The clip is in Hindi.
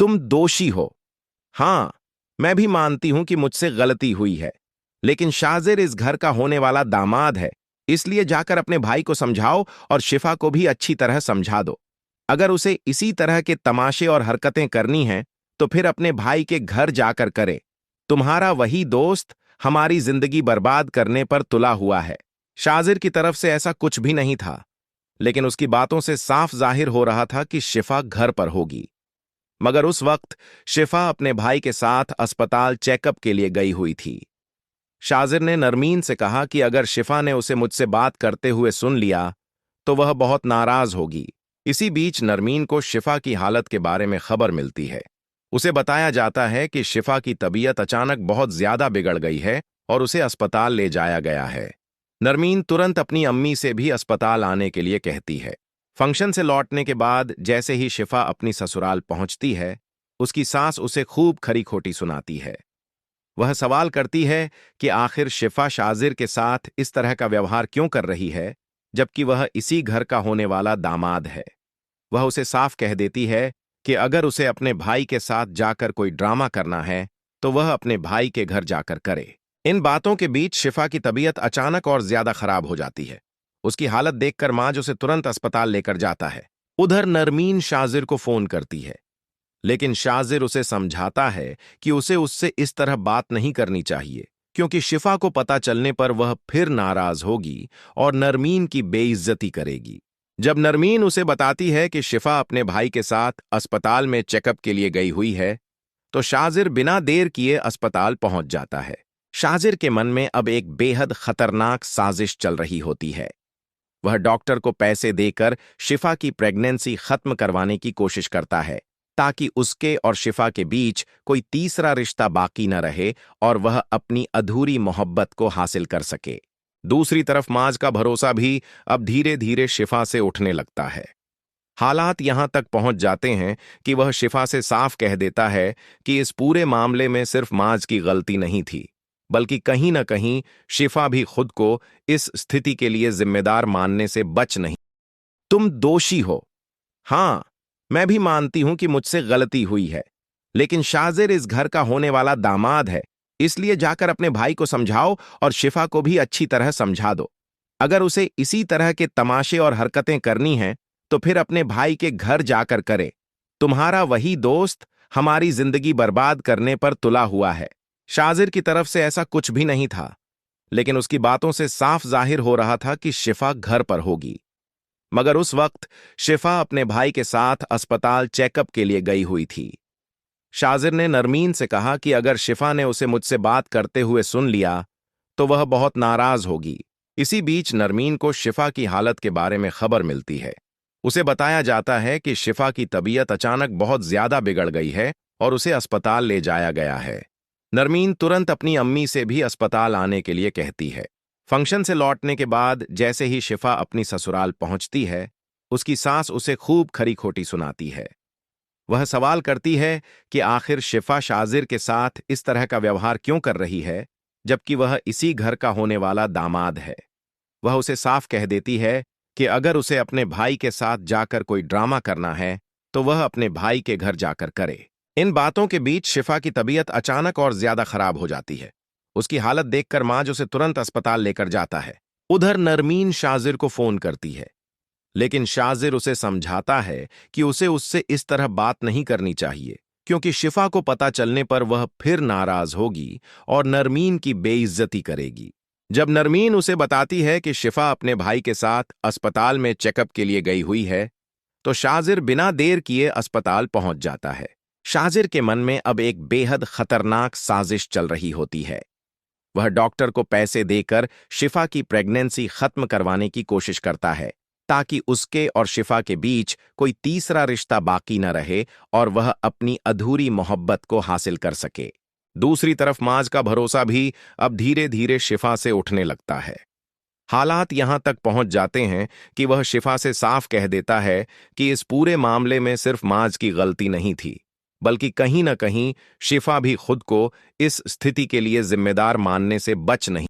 तुम दोषी हो। हाँ, मैं भी मानती हूं कि मुझसे गलती हुई है, लेकिन शाजिर इस घर का होने वाला दामाद है, इसलिए जाकर अपने भाई को समझाओ और शिफा को भी अच्छी तरह समझा दो। अगर उसे इसी तरह के तमाशे और हरकतें करनी हैं, तो फिर अपने भाई के घर जाकर करे। तुम्हारा वही दोस्त हमारी जिंदगी बर्बाद करने पर तुला हुआ है। शाजिर की तरफ से ऐसा कुछ भी नहीं था, लेकिन उसकी बातों से साफ जाहिर हो रहा था कि शिफा घर पर होगी। मगर उस वक्त शिफा अपने भाई के साथ अस्पताल चेकअप के लिए गई हुई थी। शाजिर ने नरमीन से कहा कि अगर शिफा ने उसे मुझसे बात करते हुए सुन लिया तो वह बहुत नाराज होगी। इसी बीच नरमीन को शिफा की हालत के बारे में खबर मिलती है। उसे बताया जाता है कि शिफा की तबीयत अचानक बहुत ज्यादा बिगड़ गई है और उसे अस्पताल ले जाया गया है। नरमीन तुरंत अपनी अम्मी से भी अस्पताल आने के लिए कहती है। फंक्शन से लौटने के बाद जैसे ही शिफा अपनी ससुराल पहुंचती है, उसकी सास उसे खूब खरी खोटी सुनाती है। वह सवाल करती है कि आखिर शिफा शाजिर के साथ इस तरह का व्यवहार क्यों कर रही है, जबकि वह इसी घर का होने वाला दामाद है। वह उसे साफ कह देती है कि अगर उसे अपने भाई के साथ जाकर कोई ड्रामा करना है, तो वह अपने भाई के घर जाकर करे। इन बातों के बीच शिफा की तबीयत अचानक और ज्यादा खराब हो जाती है। उसकी हालत देखकर माज उसे तुरंत अस्पताल लेकर जाता है। उधर नरमीन शाजिर को फोन करती है, लेकिन शाजिर उसे समझाता है कि उसे उससे इस तरह बात नहीं करनी चाहिए, क्योंकि शिफा को पता चलने पर वह फिर नाराज होगी और नरमीन की बेइज्जती करेगी। जब नरमीन उसे बताती है कि शिफा अपने भाई के साथ अस्पताल में चेकअप के लिए गई हुई है, तो शाजिर बिना देर किए अस्पताल पहुंच जाता है। शाजिर के मन में अब एक बेहद खतरनाक साजिश चल रही होती है। वह डॉक्टर को पैसे देकर शिफा की प्रेगनेंसी खत्म करवाने की कोशिश करता है, ताकि उसके और शिफा के बीच कोई तीसरा रिश्ता बाकी न रहे और वह अपनी अधूरी मोहब्बत को हासिल कर सके। दूसरी तरफ माज का भरोसा भी अब धीरे धीरे शिफा से उठने लगता है। हालात यहां तक पहुंच जाते हैं कि वह शिफा से साफ कह देता है कि इस पूरे मामले में सिर्फ माज की गलती नहीं थी, बल्कि कहीं न कहीं शिफा भी खुद को इस स्थिति के लिए जिम्मेदार मानने से बच नहीं। तुम दोषी हो। हाँ, मैं भी मानती हूं कि मुझसे गलती हुई है, लेकिन शाजिर इस घर का होने वाला दामाद है, इसलिए जाकर अपने भाई को समझाओ और शिफा को भी अच्छी तरह समझा दो। अगर उसे इसी तरह के तमाशे और हरकतें करनी हैं, तो फिर अपने भाई के घर जाकर करे। तुम्हारा वही दोस्त हमारी जिंदगी बर्बाद करने पर तुला हुआ है। शाजिर की तरफ से ऐसा कुछ भी नहीं था, लेकिन उसकी बातों से साफ जाहिर हो रहा था कि शिफा घर पर होगी। मगर उस वक्त शिफा अपने भाई के साथ अस्पताल चेकअप के लिए गई हुई थी। शाजिर ने नरमीन से कहा कि अगर शिफा ने उसे मुझसे बात करते हुए सुन लिया तो वह बहुत नाराज होगी। इसी बीच नरमीन को शिफा की हालत के बारे में खबर मिलती है। उसे बताया जाता है कि शिफा की तबीयत अचानक बहुत ज्यादा बिगड़ गई है और उसे अस्पताल ले जाया गया है। नरमीन तुरंत अपनी अम्मी से भी अस्पताल आने के लिए कहती है। फंक्शन से लौटने के बाद जैसे ही शिफा अपनी ससुराल पहुंचती है, उसकी सास उसे खूब खरी खोटी सुनाती है। वह सवाल करती है कि आखिर शिफा शाजिर के साथ इस तरह का व्यवहार क्यों कर रही है, जबकि वह इसी घर का होने वाला दामाद है। वह उसे साफ कह देती है कि अगर उसे अपने भाई के साथ जाकर कोई ड्रामा करना है, तो वह अपने भाई के घर जाकर करे। इन बातों के बीच शिफा की तबीयत अचानक और ज्यादा खराब हो जाती है। उसकी हालत देखकर माज उसे तुरंत अस्पताल लेकर जाता है। उधर नरमीन शाजिर को फोन करती है, लेकिन शाजिर उसे समझाता है कि उसे उससे इस तरह बात नहीं करनी चाहिए, क्योंकि शिफा को पता चलने पर वह फिर नाराज होगी और नरमीन की बेइज्जती करेगी। जब नरमीन उसे बताती है कि शिफा अपने भाई के साथ अस्पताल में चेकअप के लिए गई हुई है, तो शाजिर बिना देर किए अस्पताल पहुंच जाता है। शाजिर के मन में अब एक बेहद खतरनाक साजिश चल रही होती है। वह डॉक्टर को पैसे देकर शिफा की प्रेगनेंसी खत्म करवाने की कोशिश करता है, ताकि उसके और शिफा के बीच कोई तीसरा रिश्ता बाकी न रहे और वह अपनी अधूरी मोहब्बत को हासिल कर सके। दूसरी तरफ माज का भरोसा भी अब धीरे धीरे शिफा से उठने लगता है। हालात यहां तक पहुंच जाते हैं कि वह शिफा से साफ कह देता है कि इस पूरे मामले में सिर्फ माज की गलती नहीं थी, बल्कि कहीं न कहीं शिफा भी खुद को इस स्थिति के लिए जिम्मेदार मानने से बच नहीं।